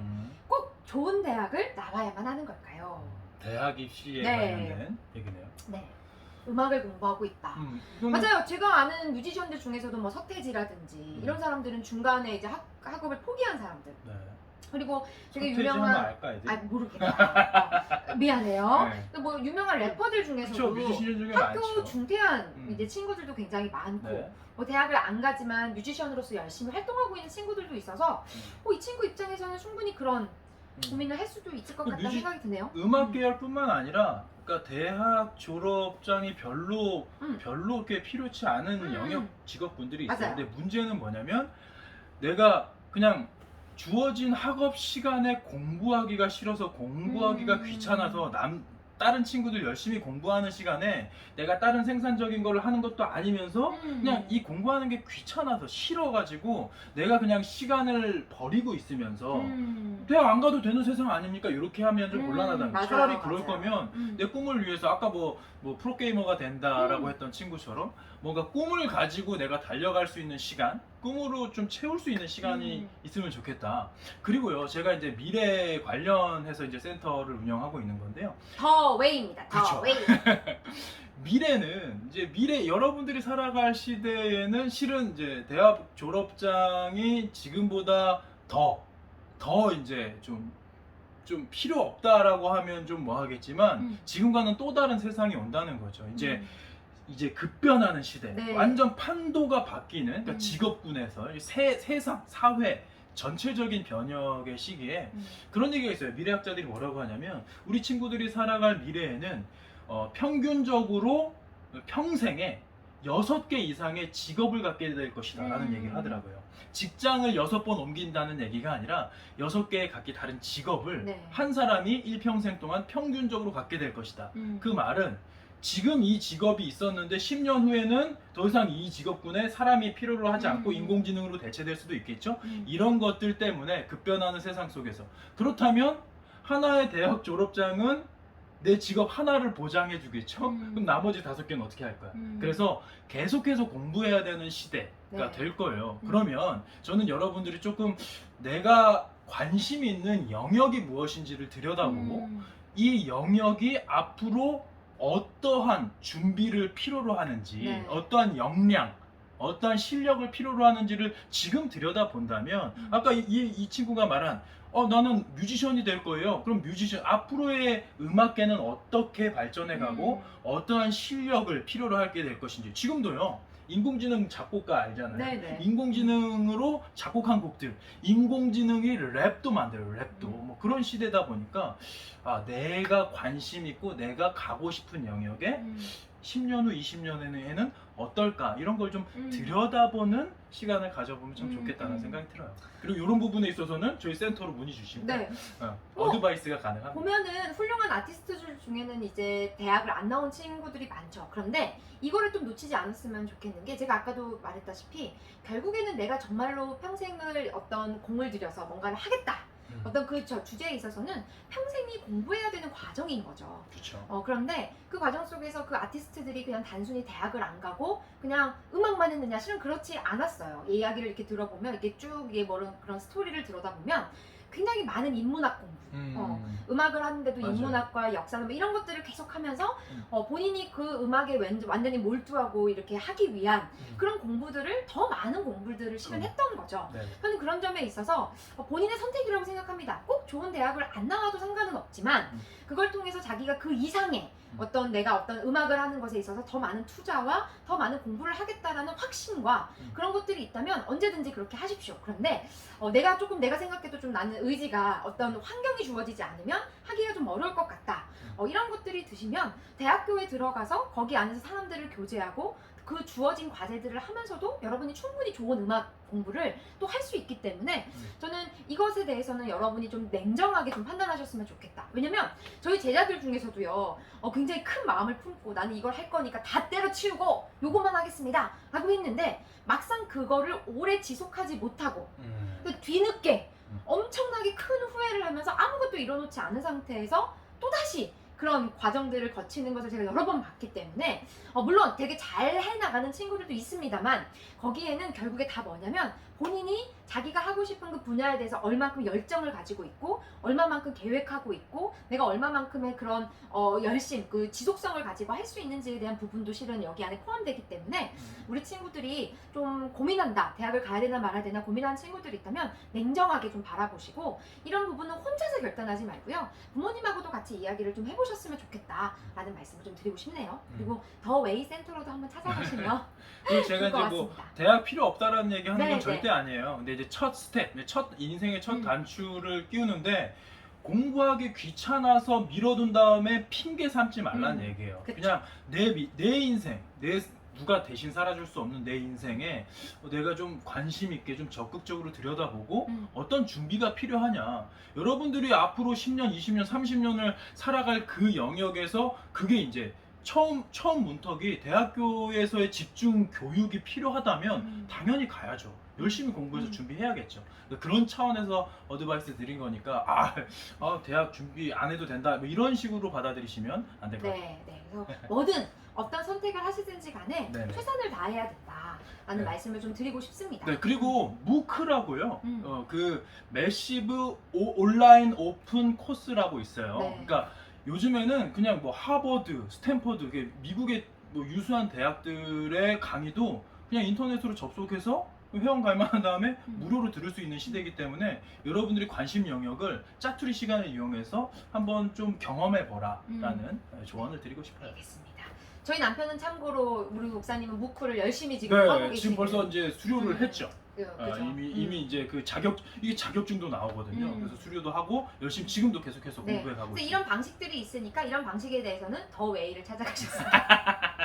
꼭 좋은 대학을 나와야만 하는 걸까요? 대학 입시에 네. 관련된 얘기네요. 네. 음악을 공부하고 있다. 이거는 맞아요. 제가 아는 뮤지션들 중에서도 뭐 서태지라든지 이런 사람들은 중간에 이제 학업을 포기한 사람들. 네. 그리고 되게 서태지 하면 유명한 알까 애들? 아 모르겠다. 미안해요. 네. 뭐 유명한 래퍼들 그쵸, 중에서도 뮤지션 중에 학교 많죠. 중퇴한 이제 친구들도 굉장히 많고 네. 뭐 대학을 안 가지만 뮤지션으로서 열심히 활동하고 있는 친구들도 있어서 이 친구 입장에서는 충분히 그런 고민을 할 수도 있을 것 그 같다는 생각이 드네요. 음악 계열뿐만 아니라 그러니까 대학 졸업장이 별로 이렇게 필요치 않은 영역 직업군들이 있어요. 맞아요. 근데 문제는 뭐냐면 내가 그냥 주어진 학업 시간에 공부하기가 싫어서 공부하기가 귀찮아서 다른 친구들 열심히 공부하는 시간에 내가 다른 생산적인 거를 하는 것도 아니면서 그냥 이 공부하는 게 귀찮아서 싫어가지고 내가 그냥 시간을 버리고 있으면서 대학 안 가도 되는 세상 아닙니까? 이렇게 하면 좀 곤란하다는 거예요. 차라리 그럴 거면 내 꿈을 위해서 아까 뭐 프로게이머가 된다라고 했던 친구처럼 뭔가 꿈을 가지고 내가 달려갈 수 있는 시간, 꿈으로 좀 채울 수 있는 시간이 있으면 좋겠다. 그리고요, 제가 이제 미래 관련해서 이제 센터를 운영하고 있는 건데요. 더 웨이입니다. 더 그쵸. 웨이. 미래는 이제 여러분들이 살아갈 시대에는 실은 이제 대학 졸업장이 지금보다 더 이제 좀 필요 없다라고 하면 좀 뭐 하겠지만 지금과는 또 다른 세상이 온다는 거죠. 이제 급변하는 시대, 네. 완전 판도가 바뀌는 그러니까 직업군에서 세상, 사회 전체적인 변혁의 시기에 그런 얘기가 있어요. 미래학자들이 뭐라고 하냐면 우리 친구들이 살아갈 미래에는 평균적으로 평생에 6개 이상의 직업을 갖게 될 것이다 라는 얘기를 하더라고요. 직장을 6번 옮긴다는 얘기가 아니라 6개의 각기 다른 직업을 한 사람이 일평생 동안 평균적으로 갖게 될 것이다. 그 말은 지금 이 직업이 있었는데 10년 후에는 더 이상 이 직업군에 사람이 필요로 하지 않고 인공지능으로 대체될 수도 있겠죠. 이런 것들 때문에 급변하는 세상 속에서 그렇다면 하나의 대학 졸업장은 내 직업 하나를 보장해 주겠죠. 그럼 나머지 5개는 어떻게 할 거야? 그래서 계속해서 공부해야 되는 시대가 될 거예요. 그러면 저는 여러분들이 조금 내가 관심 있는 영역이 무엇인지를 들여다보고 이 영역이 앞으로 어떠한 준비를 필요로 하는지, 어떠한 역량, 어떠한 실력을 필요로 하는지를 지금 들여다본다면 아까 이 친구가 말한 나는 뮤지션이 될 거예요. 그럼 뮤지션 앞으로의 음악계는 어떻게 발전해가고 어떠한 실력을 필요로 하게 될 것인지 지금도요. 인공지능 작곡가 알잖아요. 네네. 인공지능으로 작곡한 곡들, 인공지능이 랩도 만들어요. 랩도 뭐 그런 시대다 보니까 내가 관심 있고 내가 가고 싶은 영역에 10년 후, 20년 후에는 어떨까 이런 걸 좀 들여다보는 시간을 가져보면 참 좋겠다는 생각이 들어요. 그리고 이런 부분에 있어서는 저희 센터로 문의 주시면 네. 어드바이스가 가능합니다. 보면은 훌륭한 아티스트들 중에는 이제 대학을 안 나온 친구들이 많죠. 그런데 이거를 좀 놓치지 않았으면 좋겠는 게 제가 아까도 말했다시피 결국에는 내가 정말로 평생을 어떤 공을 들여서 뭔가를 하겠다. 어떤 그 주제에 있어서는 평생이 공부해야 되는 과정인 거죠. 그렇죠. 그런데 그 과정 속에서 그 아티스트들이 그냥 단순히 대학을 안 가고 그냥 음악만 했느냐 실은 그렇지 않았어요. 이 이야기를 이렇게 들어보면 이렇게 쭉 그런 스토리를 들여다 보면 굉장히 많은 인문학 공부, 음악을 하는데도 맞아요. 인문학과 역사 뭐 이런 것들을 계속하면서 본인이 그 음악에 완전히 몰두하고 이렇게 하기 위한 그런 공부들을 더 많은 공부들을 실현했던 거죠. 네. 저는 그런 점에 있어서 본인의 선택이라고 생각합니다. 꼭 좋은 대학을 안 나와도 상관은 없지만 그걸 통해서 자기가 그 이상의 내가 어떤 음악을 하는 것에 있어서 더 많은 투자와 더 많은 공부를 하겠다라는 확신과 그런 것들이 있다면 언제든지 그렇게 하십시오. 그런데 내가 생각해도 좀 나는 의지가 어떤 환경이 주어지지 않으면 하기가 좀 어려울 것 같다. 이런 것들이 드시면 대학교에 들어가서 거기 안에서 사람들을 교제하고 그 주어진 과제들을 하면서도 여러분이 충분히 좋은 음악 공부를 또 할 수 있기 때문에 저는 이것에 대해서는 여러분이 좀 냉정하게 좀 판단하셨으면 좋겠다. 왜냐면 저희 제자들 중에서도요 굉장히 큰 마음을 품고 나는 이걸 할 거니까 다 때려치우고 요것만 하겠습니다 라고 했는데 막상 그거를 오래 지속하지 못하고 뒤늦게 엄청나게 큰 후회를 하면서 아무것도 이뤄놓지 않은 상태에서 또다시 그런 과정들을 거치는 것을 제가 여러 번 봤기 때문에 물론 되게 잘 해나가는 친구들도 있습니다만 거기에는 결국에 다 뭐냐면 본인이 자기가 하고 싶은 그 분야에 대해서 얼마만큼 열정을 가지고 있고 얼마만큼 계획하고 있고 내가 얼마만큼의 그런 열심, 그 지속성을 가지고 할 수 있는지에 대한 부분도 실은 여기 안에 포함되기 때문에 우리 친구들이 좀 고민한다, 대학을 가야 되나 말아야 되나 고민하는 친구들이 있다면 냉정하게 좀 바라보시고 이런 부분은 혼자서 결단하지 말고요. 부모님하고도 같이 이야기를 좀 해보셨으면 좋겠다라는 말씀을 좀 드리고 싶네요. 그리고 더 웨이 센터로도 한번 찾아보시면 그리고 제가 좋을 것 이제 뭐 같습니다. 대학 필요 없다라는 얘기 하는 네, 건 네. 절대 아니에요. 근데 이제 첫 스텝, 첫 인생의 첫 음. 단추를 끼우는데 공부하기 귀찮아서 미뤄둔 다음에 핑계 삼지 말라는 얘기예요. 그쵸. 그냥 내 인생, 누가 대신 살아줄 수 없는 내 인생에 내가 좀 관심 있게 좀 적극적으로 들여다보고 어떤 준비가 필요하냐. 여러분들이 앞으로 10년, 20년, 30년을 살아갈 그 영역에서 그게 이제 처음 문턱이 대학교에서의 집중 교육이 필요하다면 당연히 가야죠. 열심히 공부해서 준비해야겠죠. 그런 차원에서 어드바이스 드린 거니까 대학 준비 안 해도 된다 뭐 이런 식으로 받아들이시면 안 될 것 같아요. 네. 그래서 뭐든 어떤 선택을 하시든지 간에 네네. 최선을 다해야 된다라는 네. 말씀을 좀 드리고 싶습니다. 네, 그리고 무크라고요. 음. 그 매시브 온라인 오픈 코스라고 있어요. 네. 그러니까 요즘에는 그냥 뭐 하버드, 스탠퍼드, 이게 미국의 뭐 유수한 대학들의 강의도 그냥 인터넷으로 접속해서 회원 가입한 다음에 무료로 들을 수 있는 시대이기 때문에 여러분들이 관심 영역을 짜투리 시간을 이용해서 한번 좀 경험해 보라라는 조언을 드리고 싶어요. 알겠습니다. 저희 남편은 참고로 우리 목사님은 무크를 열심히 지금 하고 네, 계시는 지금 벌써 이제 수료를 했죠. 그죠? 이미 이제 그 이게 자격증도 나오거든요. 그래서 수료도 하고 열심히 지금도 계속해서 네. 공부해 가고 근데 있어요. 이런 방식들이 있으니까 이런 방식에 대해서는 더 웨이를 찾아가셨습니다.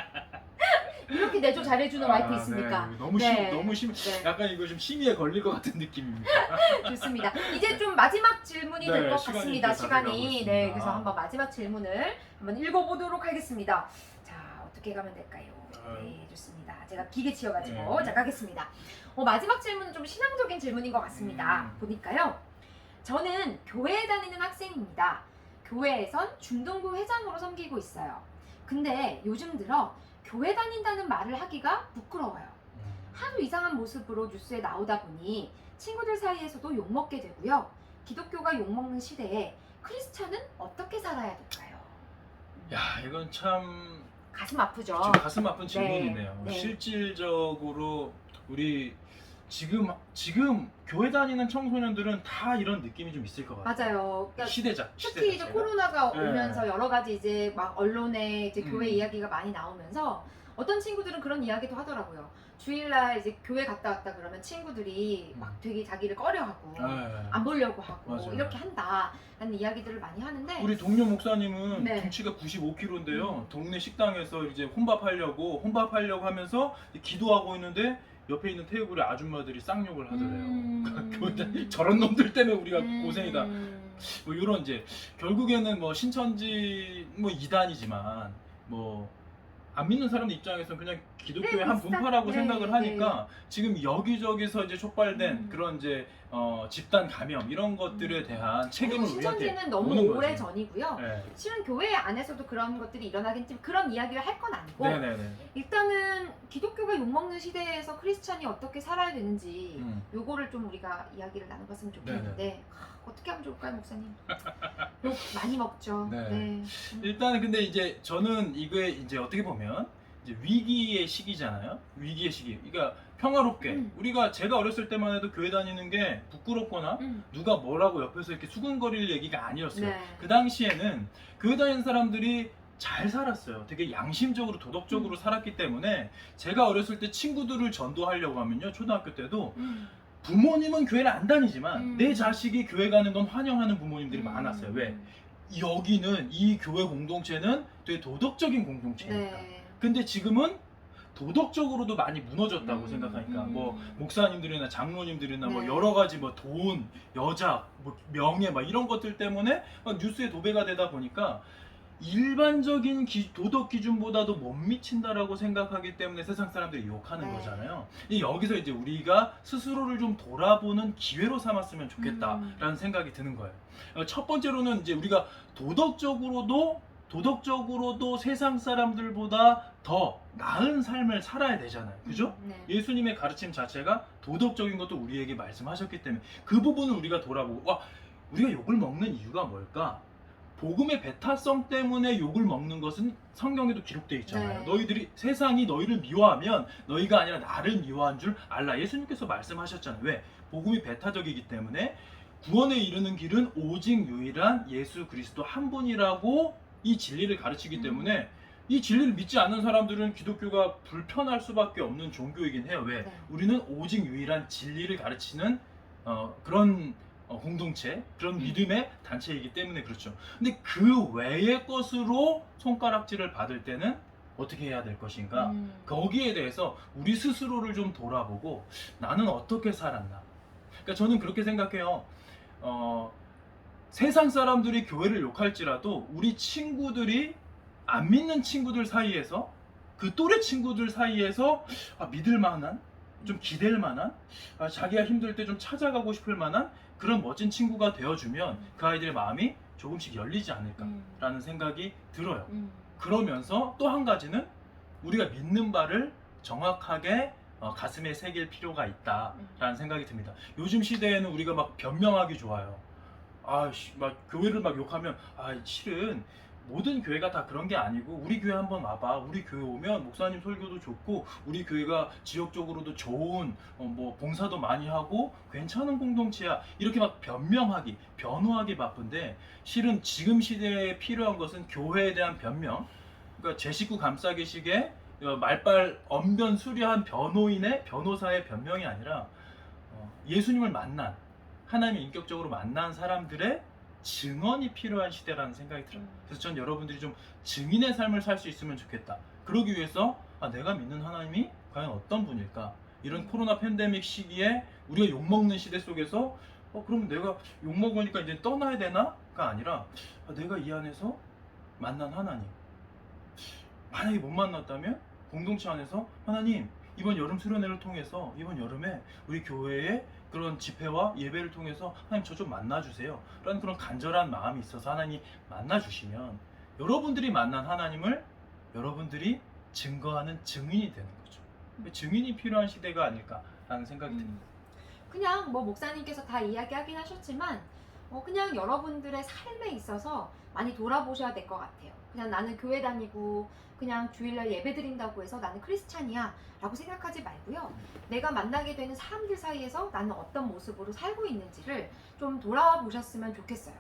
이렇게 내조 잘해주는 와이프 있습니까? 네, 너무 네. 너무 심 네. 약간 이거 좀 심의에 걸릴 것 같은 느낌입니다. 좋습니다. 이제 좀 마지막 질문이 네, 될 것 시간이 같습니다. 이제 다 돼가고 시간이. 있습니다. 네, 그래서 한번 마지막 질문을 한번 읽어보도록 하겠습니다. 자, 어떻게 가면 될까요? 네, 좋습니다. 제가 기계 치여가지고 네. 자 가겠습니다. 마지막 질문은 좀 신앙적인 질문인 것 같습니다. 보니까요. 저는 교회에 다니는 학생입니다. 교회에선 중등부 회장으로 섬기고 있어요. 근데 요즘 들어 교회 다닌다는 말을 하기가 부끄러워요. 하루 이상한 모습으로 뉴스에 나오다 보니 친구들 사이에서도 욕먹게 되고요. 기독교가 욕먹는 시대에 크리스찬은 어떻게 살아야 될까요? 야, 이건 참 가슴 아프죠? 좀 가슴 아픈 질문이네요. 네. 실질적으로 우리 지금 교회 다니는 청소년들은 다 이런 느낌이 좀 있을 것 같아요. 맞아요. 그러니까 시대 특히 이제 자체가. 코로나가 네. 오면서 여러 가지 이제 막 언론에 이제 교회 음. 이야기가 많이 나오면서 어떤 친구들은 그런 이야기도 하더라고요. 주일날 이제 교회 갔다 왔다 그러면 친구들이 막 되게 자기를 꺼려하고 네. 안 보려고 하고 맞아요. 이렇게 한다라는 이야기들을 많이 하는데 우리 동료 목사님은 네. 덩치가 95kg인데요. 동네 식당에서 이제 혼밥하려고 하면서 기도하고 있는데 옆에 있는 테이블에 아줌마들이 쌍욕을 하더래요. 교회 저런 놈들 때문에 우리가 고생이다. 뭐 이런 이제 결국에는 뭐 신천지 뭐 이단이지만 뭐 안 믿는 사람들 입장에서는 그냥 기독교의 네, 한 비슷한- 분파라고 네, 생각을 하니까 지금 여기저기서 이제 촉발된 그런 이제 집단 감염 이런 것들에 대한 책임을 우리한테 신천지는 너무 오는 오래 거지. 전이고요. 네. 실은 교회 안에서도 그런 것들이 일어나긴 좀 그런 이야기를 할 건 아니고 네네네. 일단은 기독교가 욕먹는 시대에서 크리스찬이 어떻게 살아야 되는지 요거를 좀 우리가 이야기를 나눠봤으면 좋겠는데 어떻게 하면 좋을까요, 목사님? 욕 많이 먹죠. 네. 네. 일단은 근데 이제 저는 이게 이제 어떻게 보면 이제 위기의 시기잖아요. 위기의 시기. 그러니까 평화롭게 제가 어렸을 때만 해도 교회 다니는 게 부끄럽거나 누가 뭐라고 옆에서 이렇게 수근거릴 얘기가 아니었어요. 네. 그 당시에는 교회 다니는 사람들이 잘 살았어요. 되게 양심적으로 도덕적으로 살았기 때문에 제가 어렸을 때 친구들을 전도하려고 하면요. 초등학교 때도 부모님은 교회를 안 다니지만 내 자식이 교회 가는 건 환영하는 부모님들이 많았어요. 왜? 여기는 이 교회 공동체는 되게 도덕적인 공동체니까. 네. 근데 지금은 도덕적으로도 많이 무너졌다고 생각하니까 뭐 목사님들이나 장로님들이나 뭐 네. 여러 가지 뭐 돈, 여자, 뭐 명예 막 이런 것들 때문에 막 뉴스에 도배가 되다 보니까 일반적인 도덕 기준보다도 못 미친다라고 생각하기 때문에 세상 사람들이 욕하는 네. 거잖아요. 여기서 이제 우리가 스스로를 좀 돌아보는 기회로 삼았으면 좋겠다라는 생각이 드는 거예요. 첫 번째로는 이제 우리가 도덕적으로도 도덕적으로도 세상 사람들보다 더 나은 삶을 살아야 되잖아요. 그죠? 네. 예수님의 가르침 자체가 도덕적인 것도 우리에게 말씀하셨기 때문에 그 부분을 우리가 돌아보고 우리가 욕을 먹는 이유가 뭘까? 복음의 배타성 때문에 욕을 먹는 것은 성경에도 기록되어 있잖아요. 네. 너희들이 세상이 너희를 미워하면 너희가 아니라 나를 미워한 줄 알라. 예수님께서 말씀하셨잖아요. 왜? 복음이 배타적이기 때문에 구원에 이르는 길은 오직 유일한 예수 그리스도 한 분이라고 이 진리를 가르치기 때문에 이 진리를 믿지 않는 사람들은 기독교가 불편할 수밖에 없는 종교이긴 해요. 왜? 네. 우리는 오직 유일한 진리를 가르치는 그런 공동체, 그런 믿음의 단체이기 때문에 그렇죠. 근데 그 외의 것으로 손가락질을 받을 때는 어떻게 해야 될 것인가? 거기에 대해서 우리 스스로를 좀 돌아보고 나는 어떻게 살았나? 그러니까 저는 그렇게 생각해요. 세상 사람들이 교회를 욕할지라도 우리 친구들이 안 믿는 친구들 사이에서 그 또래 친구들 사이에서 믿을 만한, 좀 기댈 만한, 자기가 힘들 때 좀 찾아가고 싶을 만한 그런 멋진 친구가 되어주면 그 아이들의 마음이 조금씩 열리지 않을까라는 생각이 들어요. 그러면서 또 한 가지는 우리가 믿는 바를 정확하게 가슴에 새길 필요가 있다라는 생각이 듭니다. 요즘 시대에는 우리가 막 변명하기 좋아요. 막 교회를 막 욕하면 실은 모든 교회가 다 그런 게 아니고 우리 교회 한번 와봐. 우리 교회 오면 목사님 설교도 좋고 우리 교회가 지역적으로도 좋은 뭐 봉사도 많이 하고 괜찮은 공동체야. 이렇게 막 변호하기 바쁜데 실은 지금 시대에 필요한 것은 교회에 대한 변명. 그러니까 제 식구 감싸기식의 말빨 언변 수려한 변호사의 변명이 아니라 예수님을 만난 하나님을 인격적으로 만난 사람들의 증언이 필요한 시대라는 생각이 들어요. 그래서 전 여러분들이 좀 증인의 삶을 살 수 있으면 좋겠다. 그러기 위해서 내가 믿는 하나님이 과연 어떤 분일까? 이런 코로나 팬데믹 시기에 우리가 욕먹는 시대 속에서 그러면 내가 욕먹으니까 이제 떠나야 되나?가 아니라 내가 이 안에서 만난 하나님, 만약에 못 만났다면 공동체 안에서 하나님 이번 여름 수련회를 통해서 이번 여름에 우리 교회에 그런 집회와 예배를 통해서 하나님 저 좀 만나주세요 라는 그런 간절한 마음이 있어서 하나님이 만나주시면 여러분들이 만난 하나님을 여러분들이 증거하는 증인이 되는 거죠. 증인이 필요한 시대가 아닐까라는 생각이 듭니다. 그냥 뭐 목사님께서 다 이야기하긴 하셨지만 그냥 여러분들의 삶에 있어서 많이 돌아보셔야 될 것 같아요. 그냥 나는 교회 다니고 그냥 주일날 예배 드린다고 해서 나는 크리스찬이야 라고 생각하지 말고요. 내가 만나게 되는 사람들 사이에서 나는 어떤 모습으로 살고 있는지를 좀 돌아보셨으면 좋겠어요.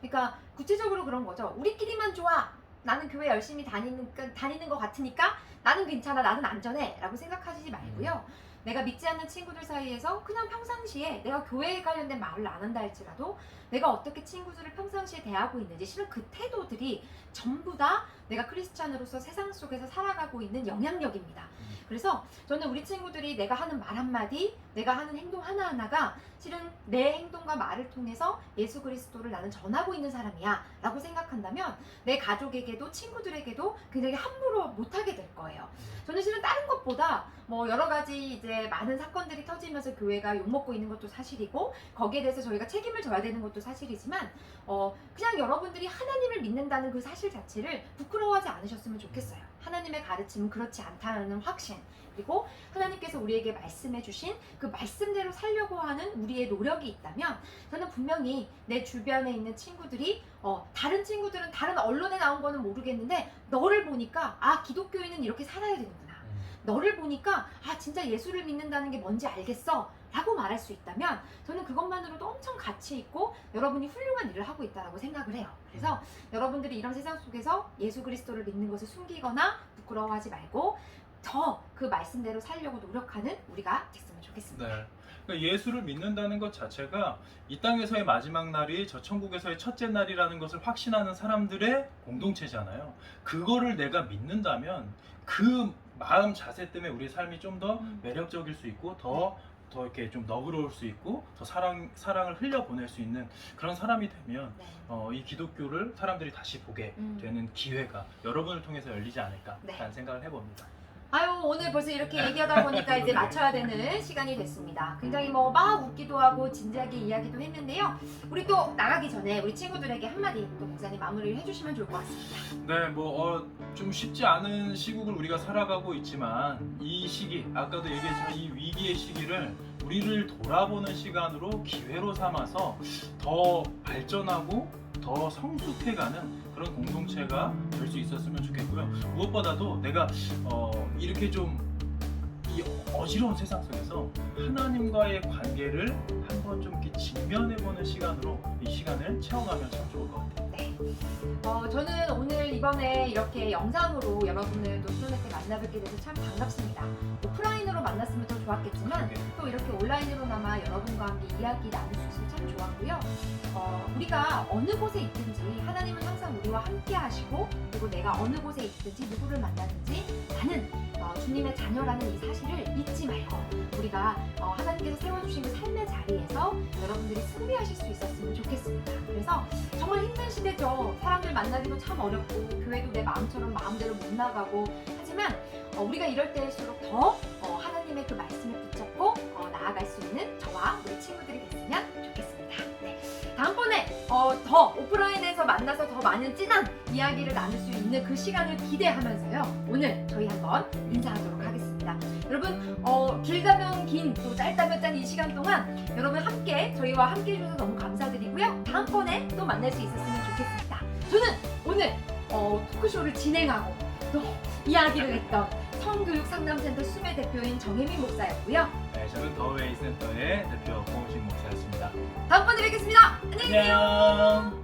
그러니까 구체적으로 그런 거죠. 우리끼리만 좋아. 나는 교회 열심히 다니는 것 같으니까 나는 괜찮아, 나는 안전해 라고 생각하시지 말고요. 내가 믿지 않는 친구들 사이에서 그냥 평상시에 내가 교회에 관련된 말을 안 한다 할지라도 내가 어떻게 친구들을 평상시에 대하고 있는지 실은 그 태도들이 전부 다 내가 크리스찬으로서 세상 속에서 살아가고 있는 영향력입니다. 그래서 저는 우리 친구들이 내가 하는 말 한마디, 내가 하는 행동 하나하나가 실은 내 행동과 말을 통해서 예수 그리스도를 나는 전하고 있는 사람이야 라고 생각한다면 내 가족에게도 친구들에게도 굉장히 함부로 못하게 될 거예요. 저는 실은 다른 것보다 뭐 여러 가지 이제 많은 사건들이 터지면서 교회가 욕먹고 있는 것도 사실이고 거기에 대해서 저희가 책임을 져야 되는 것도 사실이지만 그냥 여러분들이 하나님을 믿는다는 그 사실 자체를 부끄러워하지 않으셨으면 좋겠어요. 하나님의 가르침은 그렇지 않다는 확신, 그리고 하나님께서 우리에게 말씀해 주신 그 말씀대로 살려고 하는 우리의 노력이 있다면 저는 분명히 내 주변에 있는 친구들이 다른 친구들은 다른 언론에 나온 거는 모르겠는데 너를 보니까 기독교인은 이렇게 살아야 되는구나, 너를 보니까 진짜 예수를 믿는다는 게 뭔지 알겠어 라고 말할 수 있다면 저는 그것만으로도 엄청 가치 있고 여러분이 훌륭한 일을 하고 있다고 생각을 해요. 그래서 여러분들이 이런 세상 속에서 예수 그리스도를 믿는 것을 숨기거나 부끄러워하지 말고 더 그 말씀대로 살려고 노력하는 우리가 됐으면 좋겠습니다. 네. 그러니까 예수를 믿는다는 것 자체가 이 땅에서의 마지막 날이 저 천국에서의 첫째 날이라는 것을 확신하는 사람들의 공동체잖아요. 그거를 내가 믿는다면 그 마음 자세 때문에 우리 삶이 좀 더 매력적일 수 있고 더 이렇게 좀 너그러울 수 있고 더 사랑을 흘려보낼 수 있는 그런 사람이 되면 이 기독교를 사람들이 다시 보게 되는 기회가 여러분을 통해서 열리지 않을까라는 생각을 해봅니다. 아유 오늘 벌써 이렇게 얘기하다 보니까 이제 맞춰야 되는 시간이 됐습니다. 굉장히 뭐 막 웃기도 하고 진지하게 이야기도 했는데요. 우리 또 나가기 전에 우리 친구들에게 한마디 또 목사님 마무리를 해주시면 좋을 것 같습니다. 네, 뭐 좀 쉽지 않은 시국을 우리가 살아가고 있지만 이 시기, 아까도 얘기했지만 이 위기의 시기를 우리를 돌아보는 시간으로 기회로 삼아서 더 발전하고 더 성숙해가는 그런 공동체가 될 수 있었으면 좋겠고요. 무엇보다도 내가 이렇게 좀 이 어지러운 세상 속에서 하나님과의 관계를 한번 좀 이렇게 직면해보는 시간으로 이 시간을 채워가면 참 좋을 것 같아요. 네. 저는 오늘 이번에 이렇게 영상으로 여러분을 또 수련회 때 만나뵙게 돼서 참 반갑습니다. 오프라인으로 만났으면 더 좋았겠지만 또 이렇게 온라인으로나마 여러분과 함께 이야기 나눌 수 있어서 참 좋았고요. 우리가 어느 곳에 있든지 하나님은 항상 우리와 함께 하시고 그리고 내가 어느 곳에 있든지 누구를 만나든지 나는 주님의 자녀라는 이 사실을 잊지 말고 우리가 하나님께서 세워주신 그 삶의 자리에서 여러분들이 승리하실 수 있었으면 좋겠습니다. 그래서 정말 힘든 시대죠. 사람들 만나기도 참 어렵고 교회도 내 마음처럼 마음대로 못 나가고 하지만 우리가 이럴 때일수록 더 하나님의 그 말씀에 붙잡고 나아갈 수 있는 저와 우리 친구들이 됐으면 좋겠습니다. 네. 다음번에 더 오프라인에서 만나서 더 많은 진한 이야기를 나눌 수 있는 그 시간을 기대하면서요. 오늘 저희 한번 인사하도록 하겠습니다. 여러분 길다면 긴 또 짧다면 짠 이 시간 동안 여러분 함께 저희와 함께 해주셔서 너무 감사드리고요. 다음번에 또 만날 수 있었으면 좋겠습니다. 저는 오늘 토크쇼를 진행하고 또 이야기를 했던 성교육 상담센터 수매 대표인 정혜민 목사였고요. 네, 저는 더웨이 센터의 대표 공식 목사였습니다. 다음번에 뵙겠습니다. 안녕히 계세요. 안녕.